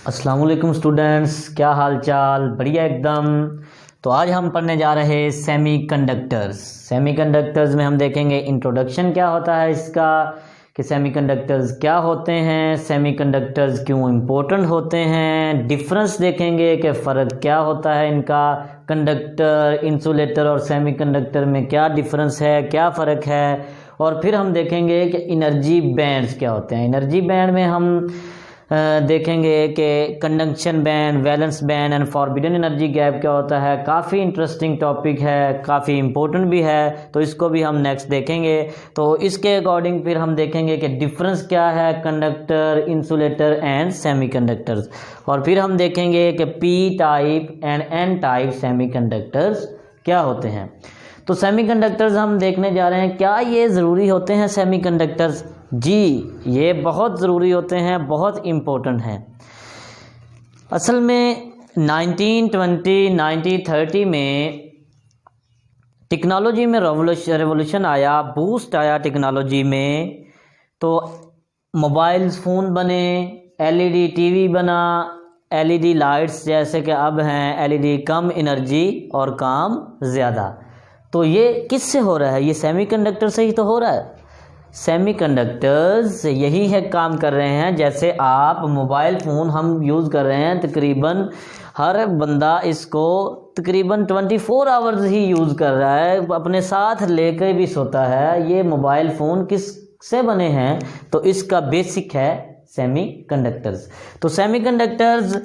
अस्सलाम वालेकुम स्टूडेंट्स, क्या हाल चाल? बढ़िया एकदम। तो आज हम पढ़ने जा रहे हैं सेमीकंडक्टर्स। सेमीकंडक्टर्स में हम देखेंगे इंट्रोडक्शन क्या होता है इसका, कि सेमीकंडक्टर्स क्या होते हैं, सेमीकंडक्टर्स क्यों इम्पोर्टेंट होते हैं, डिफरेंस देखेंगे कि फ़र्क क्या होता है इनका, कंडक्टर, इंसुलेटर और सेमीकंडक्टर में क्या डिफरेंस है, क्या फ़र्क है। और फिर हम देखेंगे कि एनर्जी बैंड्स क्या होते हैं। एनर्जी बैंड में हम देखेंगे कि conduction band, valence band and forbidden energy gap क्या होता है। काफ़ी इंटरेस्टिंग टॉपिक है, काफ़ी इम्पोर्टेंट भी है, तो इसको भी हम नेक्स्ट देखेंगे। तो इसके अकॉर्डिंग फिर हम देखेंगे कि डिफरेंस क्या है कंडक्टर, इंसुलेटर एंड सेमीकंडक्टर्स। और फिर हम देखेंगे कि P type and N type semiconductors क्या होते हैं। तो सेमीकंडक्टर्स हम देखने जा रहे हैं, क्या ये ज़रूरी होते हैं सेमीकंडक्टर्स? जी, ये बहुत ज़रूरी होते हैं, बहुत इम्पोर्टेंट हैं। असल में 1920, 1930 में टेक्नोलॉजी में रेवोल्यूशन आया, बूस्ट आया टेक्नोलॉजी में। तो मोबाइल्स फ़ोन बने, एलईडी टीवी बना, एलईडी लाइट्स जैसे कि अब हैं, एलईडी कम एनर्जी और काम ज़्यादा। तो ये किससे हो रहा है? ये सेमीकंडक्टर से ही तो हो रहा है। सेमीकंडक्टर्स यही है काम कर रहे हैं। जैसे आप मोबाइल फ़ोन हम यूज़ कर रहे हैं, तकरीबन हर बंदा इसको तकरीबन 24 आवर्स ही यूज़ कर रहा है, अपने साथ लेकर भी सोता है। ये मोबाइल फ़ोन किस से बने हैं? तो इसका बेसिक है सेमीकंडक्टर्स। तो सेमीकंडक्टर्स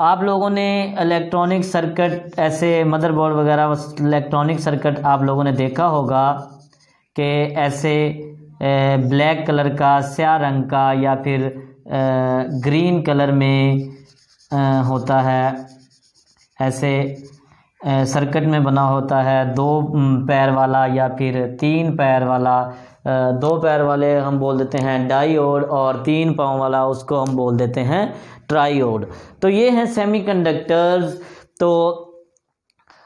आप लोगों ने इलेक्ट्रॉनिक सर्किट, ऐसे मदरबोर्ड वगैरह इलेक्ट्रॉनिक सर्किट आप लोगों ने देखा होगा कि ऐसे ब्लैक कलर का, स्याह रंग का या फिर ग्रीन कलर में होता है। ऐसे सर्किट में बना होता है, 2 पैर वाला या फिर 3 पैर वाला। 2 पैर वाले हम बोल देते हैं डायोड, और 3 पाँव वाला उसको हम बोल देते हैं ट्रायोड। तो ये हैं सेमीकंडक्टर्स। तो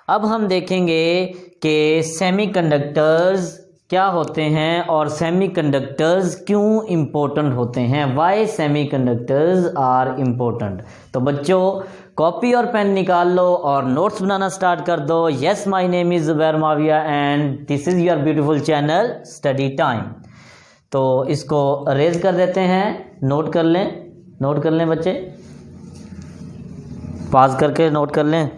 अब हम देखेंगे कि सेमीकंडक्टर्स क्या होते हैं और सेमीकंडक्टर्स क्यों इम्पोर्टेंट होते हैं। Why semiconductors are important. तो बच्चों, कॉपी और पेन निकाल लो और नोट्स बनाना स्टार्ट कर दो। Yes, my name is Zubair Mavia and this is your beautiful channel study time. तो इसको रेज कर देते हैं, नोट कर लें बच्चे, पास करके नोट कर लें।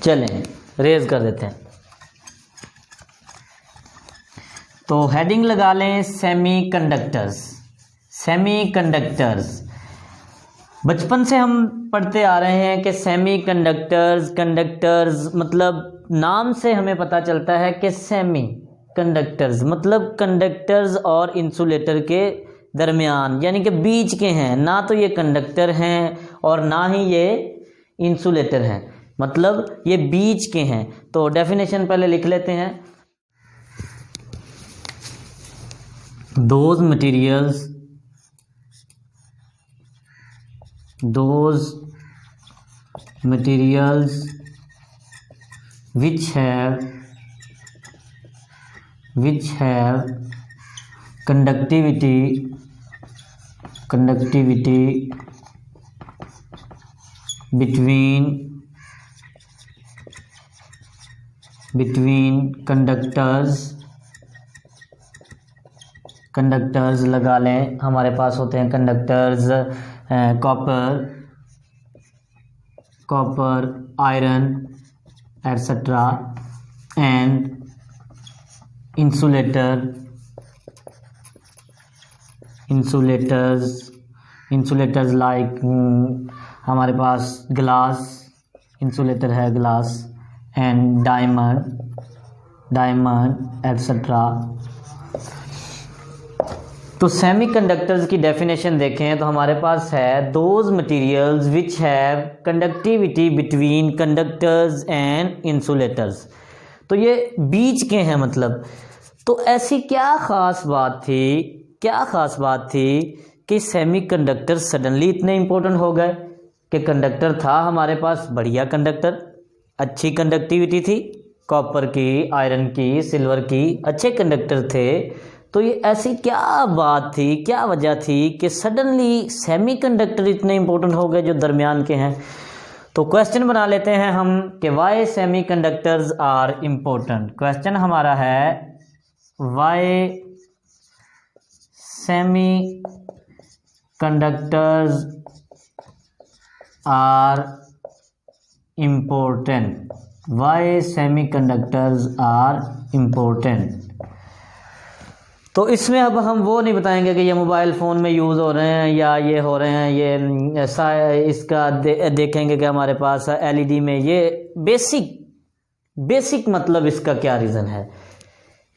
चलें, रेज कर देते हैं। तो हेडिंग लगा लें सेमीकंडक्टर्स। सेमीकंडक्टर्स बचपन से हम पढ़ते आ रहे हैं कि सेमीकंडक्टर्स, कंडक्टर्स मतलब नाम से हमें पता चलता है कि सेमी कंडक्टर्स मतलब कंडक्टर्स और इंसुलेटर के दरमियान, यानी कि बीच के हैं। ना तो ये कंडक्टर हैं और ना ही ये इंसुलेटर हैं, मतलब ये बीच के हैं। तो डेफिनेशन पहले लिख लेते हैं। those materials which have conductivity between conductors लगा लें। हमारे पास होते हैं conductors copper, iron etcetera, and insulators like हमारे पास ग्लास इंसुलेटर है, ग्लास एंड डायमंड एटसेट्रा। तो सेमीकंडक्टर्स की डेफिनेशन देखें तो हमारे पास है those materials which have conductivity between conductors and insulators. तो ये बीच के हैं मतलब। तो ऐसी क्या ख़ास बात थी कि सेमीकंडक्टर सडनली इतने इम्पोर्टेंट हो गए कि कंडक्टर था हमारे पास, बढ़िया कंडक्टर, अच्छी कंडक्टिविटी थी, कॉपर की, आयरन की, सिल्वर की अच्छे कंडक्टर थे। तो ये ऐसी क्या बात थी, क्या वजह थी कि सडनली सेमीकंडक्टर इतने इंपॉर्टेंट हो गए जो दरमियान के हैं। तो क्वेश्चन बना लेते हैं हम कि why semiconductors are important. Question हमारा है why semiconductors are important. Why semiconductors are important. तो इसमें अब हम वो नहीं बताएंगे कि ये मोबाइल फ़ोन में यूज़ हो रहे हैं या ये हो रहे हैं, ये ऐसा इसका देखेंगे कि हमारे पास एलईडी में ये बेसिक मतलब इसका क्या रीज़न है।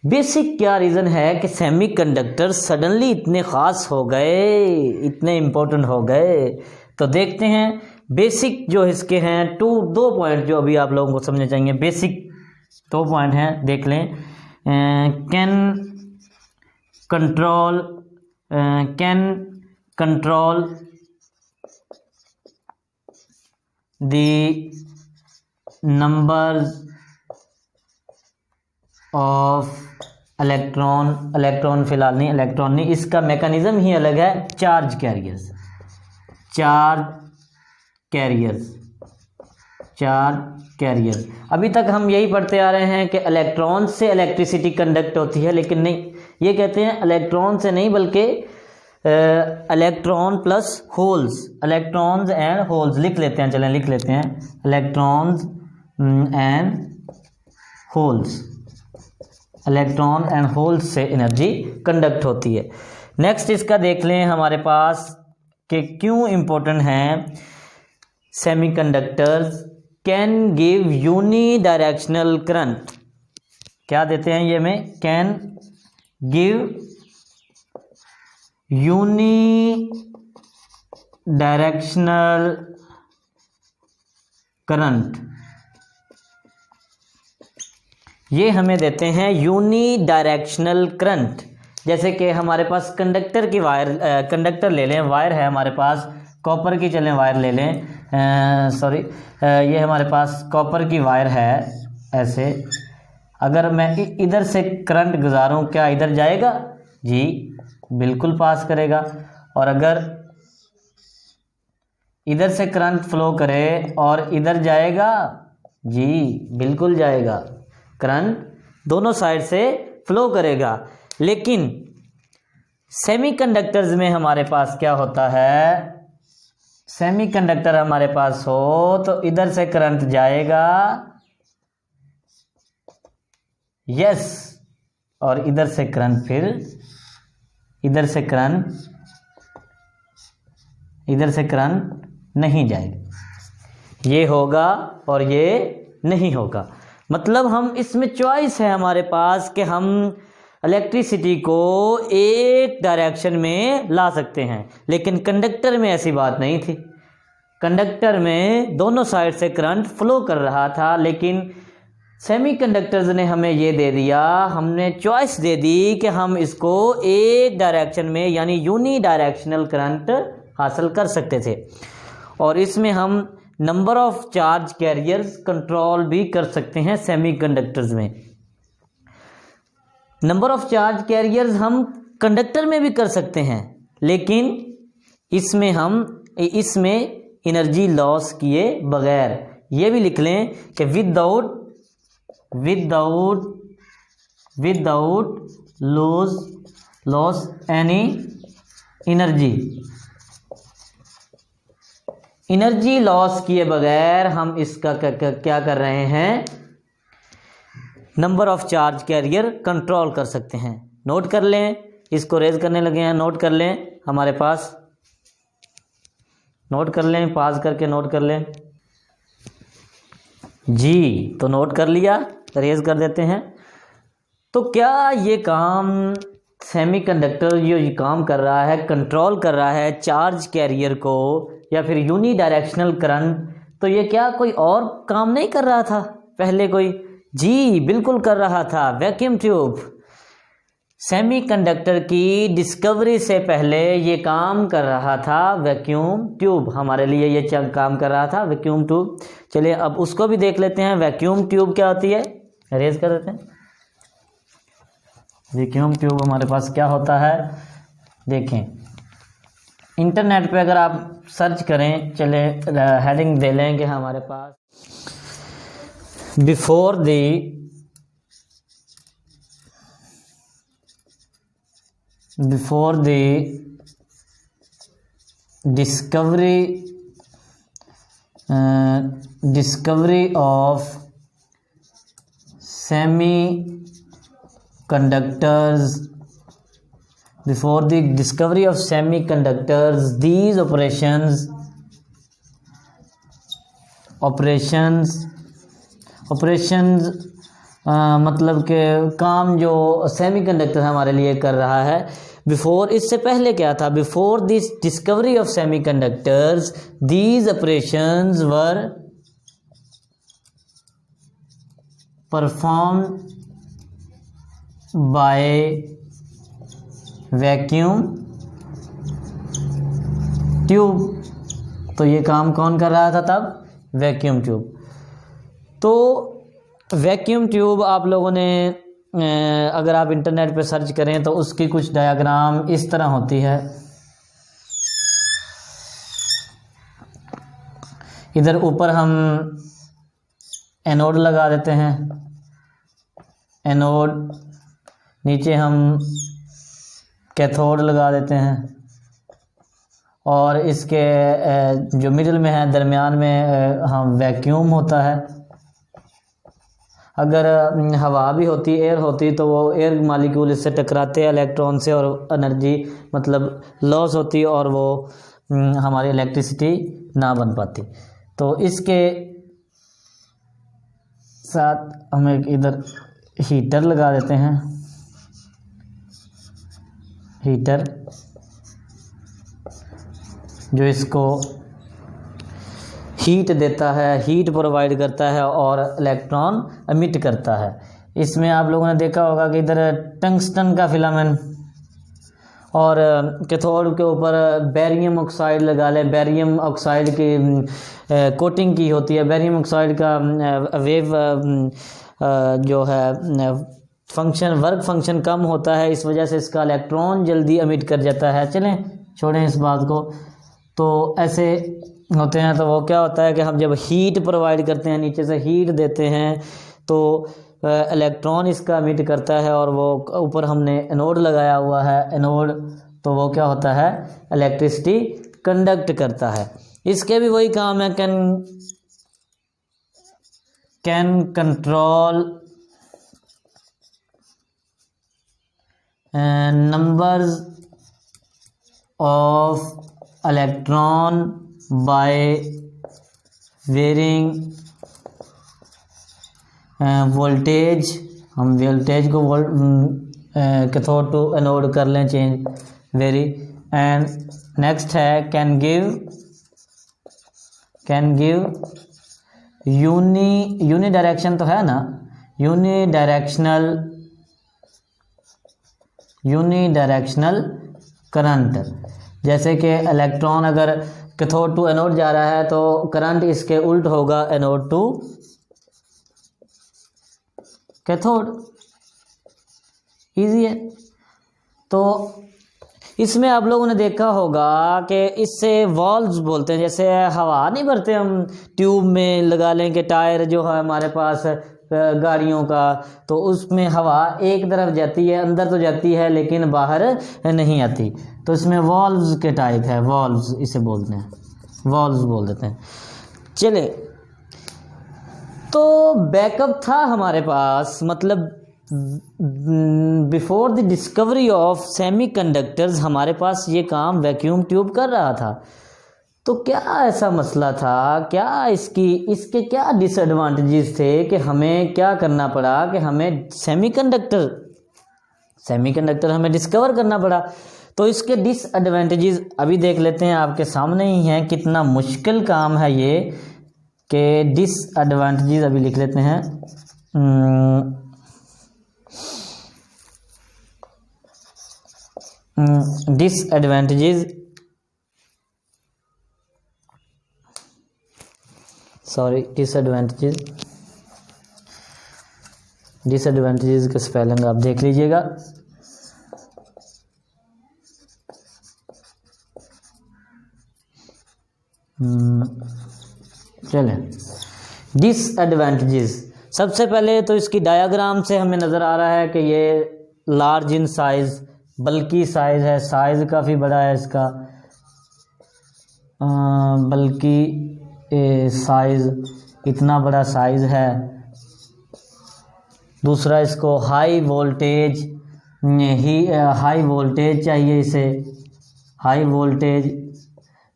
बेसिक क्या रीज़न है कि सेमीकंडक्टर सडनली इतने ख़ास हो गए, इतने इम्पोर्टेंट हो गए। तो देखते हैं बेसिक जो इसके हैं दो पॉइंट जो अभी आप लोगों को समझने चाहिए। बेसिक 2 पॉइंट हैं, देख लें। Can control the numbers of electron फिलहाल नहीं, इलेक्ट्रॉन नहीं, इसका मैकेनिज्म ही अलग है। Charge carriers. अभी तक हम यही पढ़ते आ रहे हैं कि इलेक्ट्रॉन से इलेक्ट्रिसिटी कंडक्ट होती है, लेकिन नहीं, ये कहते हैं इलेक्ट्रॉन से नहीं बल्कि electron plus holes, electrons and holes लिख लेते हैं। चलें लिख लेते हैं, electrons and holes. Electron and holes से एनर्जी कंडक्ट होती है। नेक्स्ट इसका देख लें हमारे पास कि क्यों इम्पोर्टेंट हैं semiconductors. Can give unidirectional current. क्या देते हैं ये में, can give unidirectional current. ये हमें देते हैं यूनी डायरेक्शनल करंट। जैसे कि हमारे पास कंडक्टर की वायर, कंडक्टर ले लें, वायर है हमारे पास कॉपर की, चलें वायर ले लें, ये हमारे पास कॉपर की वायर है। ऐसे अगर मैं इधर से करंट गुजारूं, क्या इधर जाएगा? जी बिल्कुल पास करेगा। और अगर इधर से करंट फ्लो करे और इधर जाएगा? जी बिल्कुल जाएगा। करंट दोनों साइड से फ्लो करेगा। लेकिन सेमीकंडक्टर्स में हमारे पास क्या होता है, सेमीकंडक्टर हमारे पास हो तो इधर से करंट जाएगा, यस, और इधर से करंट फिर इधर से करंट नहीं जाएगा। ये होगा और ये नहीं होगा। मतलब हम इसमें चॉइस है हमारे पास कि हम इलेक्ट्रिसिटी को एक डायरेक्शन में ला सकते हैं, लेकिन कंडक्टर में ऐसी बात नहीं थी। कंडक्टर में दोनों साइड से करंट फ्लो कर रहा था, लेकिन सेमीकंडक्टर्स ने हमें ये दे दिया, हमने चॉइस दे दी कि हम इसको एक डायरेक्शन में यानी यूनी डायरेक्शनल करंट हासिल कर सकते थे। और इसमें हम number of charge carriers control भी कर सकते हैं सेमीकंडक्टर्स में। नंबर ऑफ चार्ज कैरियर्स हम कंडक्टर में भी कर सकते हैं, लेकिन इसमें एनर्जी लॉस किए बगैर। ये भी लिख लें कि without loss any energy loss किए बगैर हम इसका क्या कर रहे हैं, number of charge carrier control कर सकते हैं। नोट कर लें, इसको रेज करने लगे हैं, नोट कर लें, हमारे पास नोट कर लें, पास करके नोट कर लें जी। तो नोट कर लिया, रेज कर देते हैं। तो क्या ये काम सेमीकंडक्टर जो ये काम कर रहा है, कंट्रोल कर रहा है चार्ज कैरियर को या फिर यूनी डायरेक्शनल करंट, तो ये क्या कोई और काम नहीं कर रहा था पहले कोई? जी बिल्कुल कर रहा था। वैक्यूम ट्यूब, सेमीकंडक्टर की डिस्कवरी से पहले ये काम कर रहा था वैक्यूम ट्यूब, हमारे लिए ये काम कर रहा था वैक्यूम ट्यूब। चलिए अब उसको भी देख लेते हैं। वैक्यूम ट्यूब क्या होती है? अरेज कर देते हैं। वैक्यूम ट्यूब हमारे पास क्या होता है, देखें इंटरनेट पे अगर आप सर्च करें, चले हेडिंग दे लें कि हमारे पास before the discovery of semiconductors, before the discovery of semiconductors, these operations मतलब के काम जो सेमीकंडक्टर हमारे लिए कर रहा है, बिफोर इससे पहले क्या था, before this discovery of semiconductors these operations were perform by vacuum tube. तो ये काम कौन कर रहा था तब, वैक्यूम ट्यूब। तो वैक्यूम ट्यूब आप लोगों ने अगर आप इंटरनेट पे सर्च करें तो उसकी कुछ डायग्राम इस तरह होती है। इधर ऊपर हम एनोड लगा देते हैं, एनोड, नीचे हम कैथोड लगा देते हैं, और इसके जो मिडिल में है, दरमियान में हम वैक्यूम होता है। अगर हवा भी होती, एयर होती, तो वो एयर मालिक्यूल इससे टकराते इलेक्ट्रॉन से और एनर्जी मतलब लॉस होती और वो हमारी इलेक्ट्रिसिटी ना बन पाती। तो इसके साथ हम एक इधर हीटर लगा देते हैं, हीटर जो इसको हीट देता है, हीट प्रोवाइड करता है और इलेक्ट्रॉन एमिट करता है। इसमें आप लोगों ने देखा होगा कि इधर टंगस्टन का फिलामेंट, और कैथोड के ऊपर बेरियम ऑक्साइड लगा ले, बेरियम ऑक्साइड की कोटिंग की होती है। बेरियम ऑक्साइड का वेव जो है वर्क फंक्शन कम होता है, इस वजह से इसका इलेक्ट्रॉन जल्दी एमिट कर जाता है। चलें छोड़ें इस बात को। तो ऐसे होते हैं, तो वो क्या होता है कि हम जब हीट प्रोवाइड करते हैं, नीचे से हीट देते हैं, तो इलेक्ट्रॉन इसका एमिट करता है, और वो ऊपर हमने एनोड लगाया हुआ है, एनोड, तो वो क्या होता है, इलेक्ट्रिसिटी कंडक्ट करता है। इसके भी वही काम है, can control numbers of electron by varying voltage। हम वोल्टेज को कैथोड टू एनोड कर लें चेंज, वेरी। एंड नेक्स्ट है कैन गिव यूनी डायरेक्शन, तो है ना, यूनिडायरेक्शनल करंट। जैसे कि इलेक्ट्रॉन अगर कैथोड टू एनोड जा रहा है तो करंट इसके उल्ट होगा, एनोड टू कैथोड। इजी है। तो इसमें आप लोगों ने देखा होगा कि इससे वॉल्व्स बोलते हैं, जैसे हवा नहीं भरते हम ट्यूब में, लगा लें कि टायर जो है हमारे पास गाड़ियों का, तो उसमें हवा एक तरफ जाती है, अंदर तो जाती है लेकिन बाहर नहीं आती। तो इसमें वॉल्व्स के टाइप है, वॉल्व्स इसे बोलते हैं, वॉल्व्स बोल देते हैं। चले, तो बैकअप था हमारे पास, मतलब before the discovery of semiconductors हमारे पास ये काम वैक्यूम ट्यूब कर रहा था। तो क्या ऐसा मसला था, क्या इसके क्या डिसएडवांटेजेस थे कि हमें क्या करना पड़ा कि हमें सेमीकंडक्टर हमें डिस्कवर करना पड़ा। तो इसके डिसएडवांटेजेस अभी देख लेते हैं, आपके सामने ही हैं। कितना मुश्किल काम है ये कि डिसएडवांटेजेस अभी लिख लेते हैं। Disadvantages, disadvantages. डिसएडवांटेजेस का स्पेलिंग आप देख लीजिएगा। चलें, डिसएडवांटेजेस। सबसे पहले तो इसकी डायग्राम से हमें नज़र आ रहा है कि ये लार्ज इन साइज़, बल्कि साइज़ है, साइज़ काफ़ी बड़ा है इसका, बल्कि साइज़, इतना बड़ा साइज़ है। दूसरा, इसको हाई वोल्टेज चाहिए, इसे हाई वोल्टेज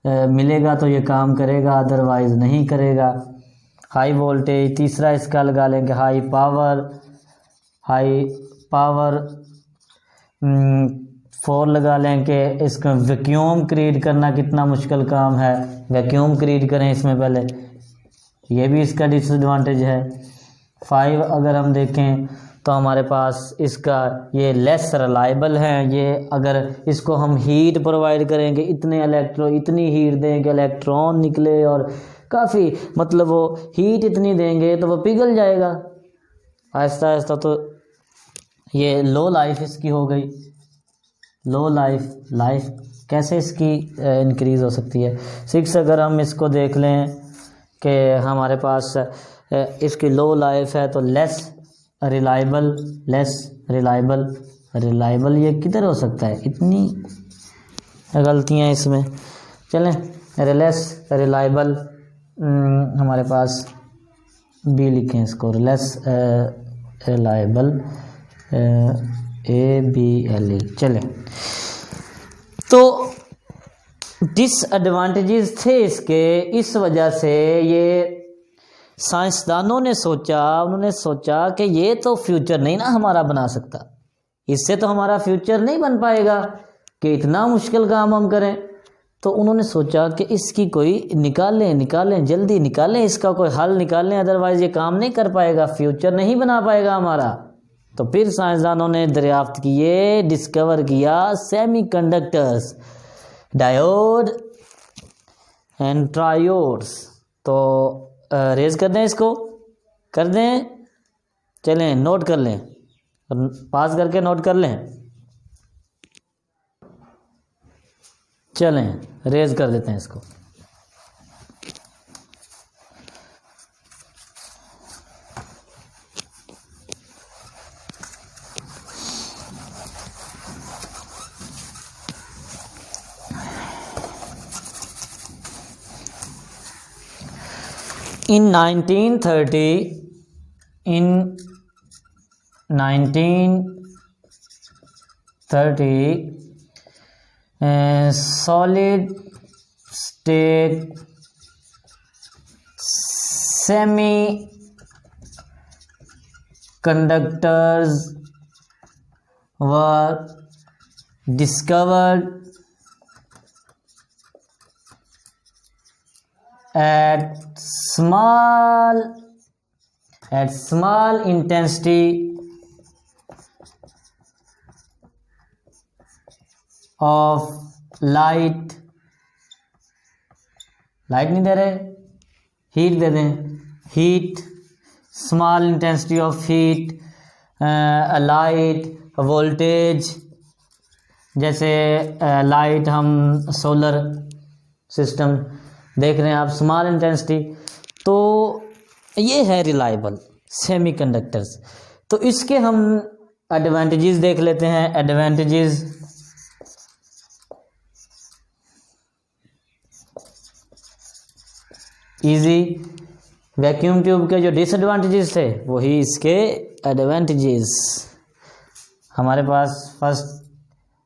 मिलेगा तो ये काम करेगा, अदरवाइज़ नहीं करेगा। High voltage. तीसरा इसका लगा लेंगे हाई पावर। 4 लगा लें कि इसका वैक्यूम क्रिएट करना कितना मुश्किल काम है, वैक्यूम क्रिएट करें इसमें पहले, ये भी इसका डिसएडवांटेज है। 5 अगर हम देखें तो हमारे पास इसका ये लेस रिलायबल है। ये अगर इसको हम हीट प्रोवाइड करेंगे, इतनी हीट देंगे इलेक्ट्रॉन निकले, और काफ़ी मतलब वो हीट इतनी देंगे तो वो पिघल जाएगा आहिस्ता आहिस्ता। तो ये लो लाइफ इसकी हो गई। लो लाइफ कैसे इसकी इंक्रीज़ हो सकती है। 6 अगर हम इसको देख लें कि हमारे पास इसकी लो लाइफ है तो लेस रिलायबल ये किधर हो सकता है, इतनी गलतियां इसमें। चलें, लेस रिलायबल हमारे पास बी लिखें इसको, लेस रिलायबल ABLE। चलें, तो डिसएडवांटेजेस थे इसके। इस वजह से ये साइंसदानों ने सोचा कि ये तो फ्यूचर नहीं ना हमारा बना सकता, इससे तो हमारा फ्यूचर नहीं बन पाएगा कि इतना मुश्किल काम हम करें। तो उन्होंने सोचा कि इसकी कोई निकालें, जल्दी निकालें, इसका कोई हल निकालें, अदरवाइज़ ये काम नहीं कर पाएगा, फ्यूचर नहीं बना पाएगा हमारा। तो फिर साइंसदानों ने दरियाफ्त किए, डिस्कवर किया सेमीकंडक्टर्स, डायोड एंड ट्रायोड्स। तो रेज कर दें, इसको कर दें। चलें, नोट कर लें, पास करके नोट कर लें। चलें, रेज कर देते हैं इसको। In 1930, solid state semiconductors were discovered at small intensity of light नहीं दे रहे, हीट दे दें, heat, small intensity of heat, light, voltage. जैसे लाइट हम सोलर सिस्टम देख रहे हैं आप, स्मॉल इंटेंसिटी। तो ये है रिलायबल सेमीकंडक्टर्स। तो इसके हम एडवांटेजेस देख लेते हैं। Advantages, easy. वैक्यूम ट्यूब के जो डिसएडवांटेजेस थे वही इसके एडवांटेजेस। हमारे पास फर्स्ट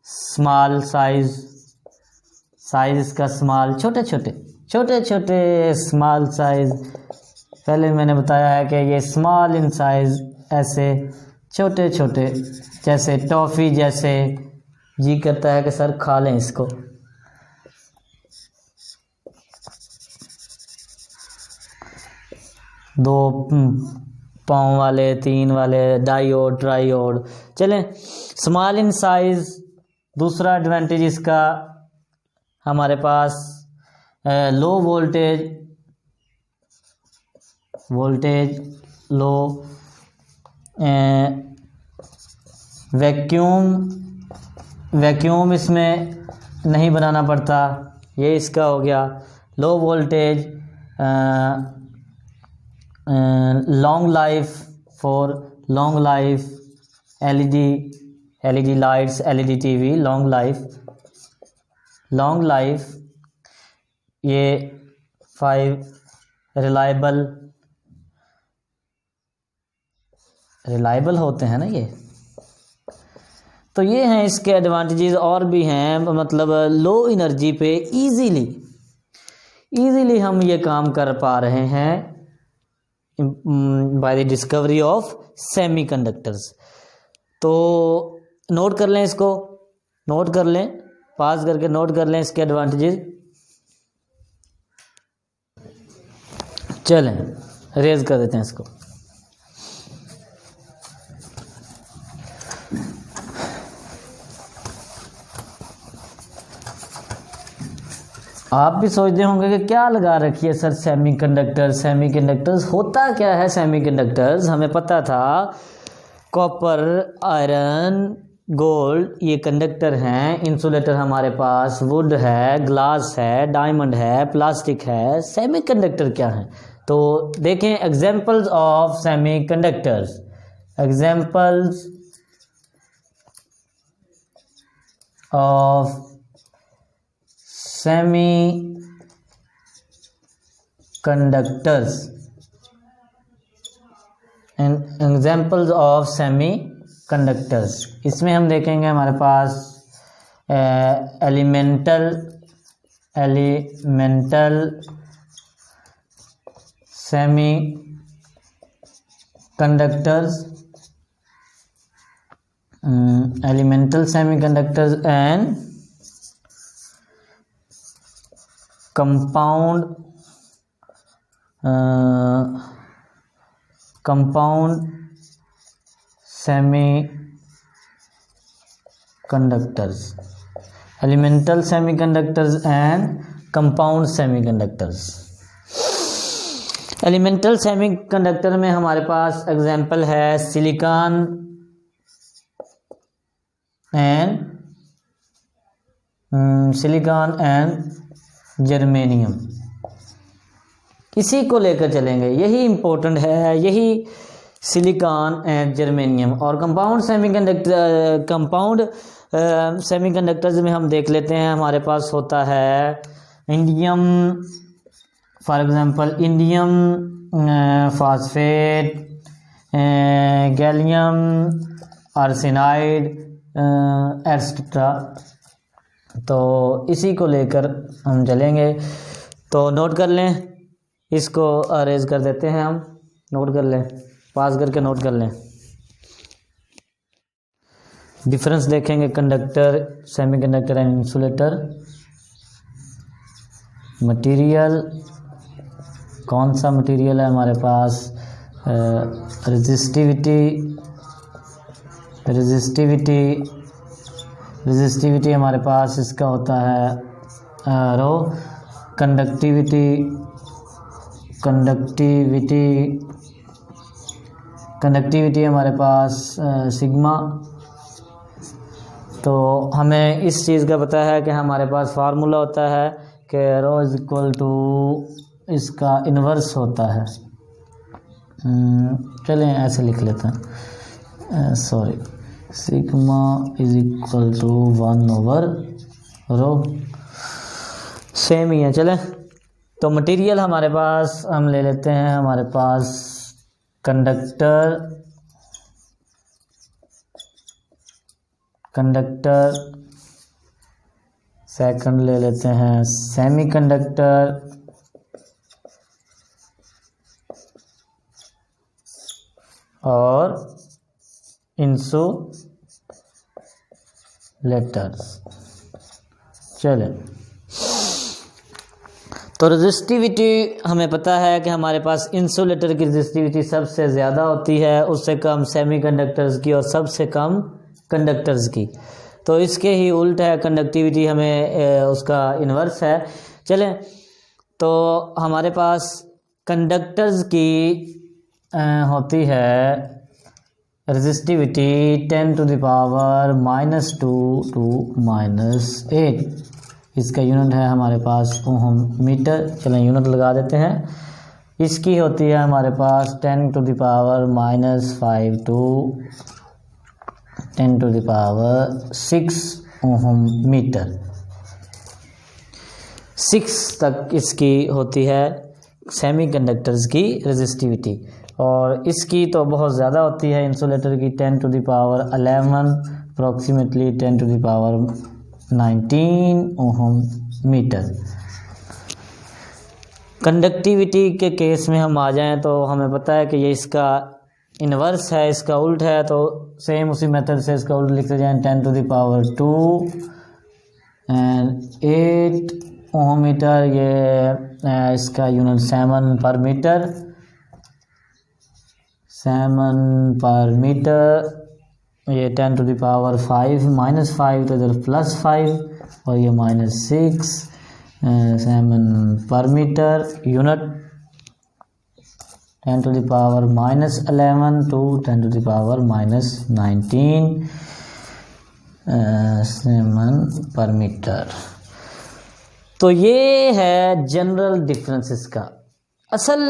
स्मॉल साइज इसका स्मॉल, छोटे छोटे स्मॉल साइज। पहले मैंने बताया है कि ये स्मॉल इन साइज, ऐसे छोटे छोटे, जैसे टॉफ़ी जैसे, जी करता है कि सर खा लें इसको। दो पाँव वाले, 3 वाले, डायोड, ट्रायोड। चलें, स्मॉल इन साइज। दूसरा एडवांटेज इसका हमारे पास लो वोल्टेज लो वैक्यूम इसमें नहीं बनाना पड़ता, ये इसका हो गया। Low voltage, long life, for long life, LED lights, LED TV, long life. ये 5 रिलायबल होते हैं ना ये। तो ये हैं इसके एडवांटेजेस, और भी हैं, मतलब लो एनर्जी पे इजीली हम ये काम कर पा रहे हैं by the discovery of semiconductors. तो नोट कर लें इसको, नोट कर लें, पास करके नोट कर लें इसके एडवांटेजेस। चलें रेज कर देते हैं इसको। आप भी सोचते होंगे कि क्या लगा रखी है सर सेमीकंडक्टर्स होता क्या है। सेमीकंडक्टर्स हमें पता था, कॉपर, आयरन, गोल्ड ये कंडक्टर हैं। इंसुलेटर हमारे पास वुड है, ग्लास है, डायमंड है, प्लास्टिक है। सेमीकंडक्टर क्या है तो देखें examples of semiconductors. Examples of semiconductors and examples of semiconductors. इसमें हम देखेंगे हमारे पास elemental semiconductors, and compound semiconductors, elemental semiconductors and compound semiconductors। Elemental semiconductor में हमारे पास एग्जांपल है सिलिकॉन एंड जर्मेनियम। इसी को लेकर चलेंगे, यही इम्पोर्टेंट है, यही सिलिकॉन एंड जर्मेनियम। और कंपाउंड सेमीकंडक्टर्स में हम देख लेते हैं, हमारे पास होता है indium, for example indium phosphate, gallium arsenide etcetera. तो इसी को लेकर हम चलेंगे। तो नोट कर लें, इसको अरेज कर देते हैं हम, नोट कर लें, पास करके नोट कर लें। डिफरेंस देखेंगे conductor, semiconductor and insulator. Material, कौन सा मटेरियल है हमारे पास, रेजिस्टिविटी हमारे पास इसका होता है रो। कंडक्टिविटी हमारे पास सिग्मा। तो हमें इस चीज़ का पता है कि हमारे पास फार्मूला होता है कि रो इज इक्वल टू इसका इन्वर्स होता है। चलें ऐसे लिख लेते हैं, sorry, sigma is equal to 1/रो, सेम ही है। चलें तो मटेरियल हमारे पास हम ले लेते हैं, हमारे पास कंडक्टर, सेकंड ले लेते हैं सेमीकंडक्टर, और इंसुलेटर्स। चलें तो रेजिस्टिविटी हमें पता है कि हमारे पास इंसुलेटर की रेजिस्टिविटी सबसे ज़्यादा होती है, उससे कम सेमीकंडक्टर्स की और सबसे कम कंडक्टर्स की। तो इसके ही उल्ट है, कंडक्टिविटी हमें उसका इन्वर्स है। चलें तो हमारे पास कंडक्टर्स की होती है resistivity 10 to the power -2 to -8। इसका यूनिट है हमारे पास ओम मीटर। चलें यूनिट लगा देते हैं। इसकी होती है हमारे पास 10 to the power -5 to 10 to the power 6 ohm metre. 6 तक इसकी होती है सेमीकंडक्टर्स की रेजिस्टिविटी, और इसकी तो बहुत ज़्यादा होती है इंसुलेटर की, 10 to the power 11 approximately 10 to the power 19 ohm metre. Conductivity के केस में हम आ जाएं तो हमें पता है कि ये इसका इन्वर्स है, इसका उल्ट है, तो सेम उसी मेथड से इसका उल्ट लिखते जाएं 10 to the power 2 and 8 ohm metre. ये इसका यूनिट 7 पर मीटर, 7 पर मीटर। ये 10 टू द पावर 5 -5 तो इधर +5 और ये -6 7 पर metre unit. 10 to the power -11 to 10 to the power -19 7 पर मीटर। तो ये है जनरल डिफरेंस इसका। असल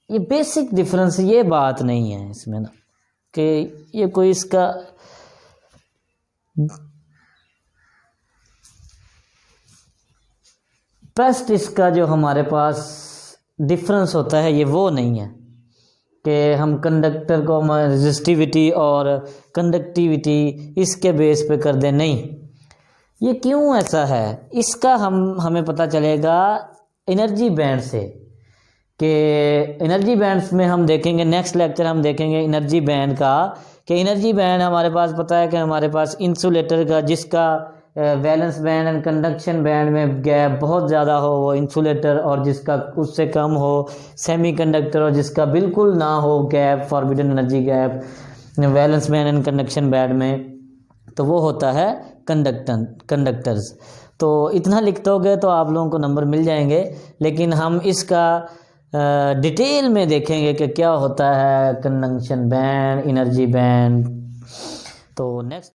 ये बेसिक डिफरेंस, ये बात नहीं है इसमें ना कि ये कोई इसका फर्स्ट इसका जो हमारे पास डिफरेंस होता है ये वो नहीं है कि हम कंडक्टर को रेजिस्टिविटी और कंडक्टिविटी इसके बेस पे कर दें। नहीं, ये क्यों ऐसा है इसका हमें पता चलेगा एनर्जी बैंड से, कि एनर्जी बैंड्स में हम देखेंगे नेक्स्ट लेक्चर हम देखेंगे एनर्जी बैंड का, कि एनर्जी बैंड हमारे पास पता है कि हमारे पास इंसुलेटर का जिसका valence band and conduction band में गैप बहुत ज़्यादा हो वो इंसुलेटर, और जिसका उससे कम हो सेमीकंडक्टर, और जिसका बिल्कुल ना हो gap forbidden energy gap valence band and conduction band में, तो वो होता है कंडक्टर्स। तो इतना लिख दोगे तो आप लोगों को नंबर मिल जाएंगे, लेकिन हम इसका डिटेल में देखेंगे कि क्या होता है कंडक्शन बैंड, एनर्जी बैंड। तो नेक्स्ट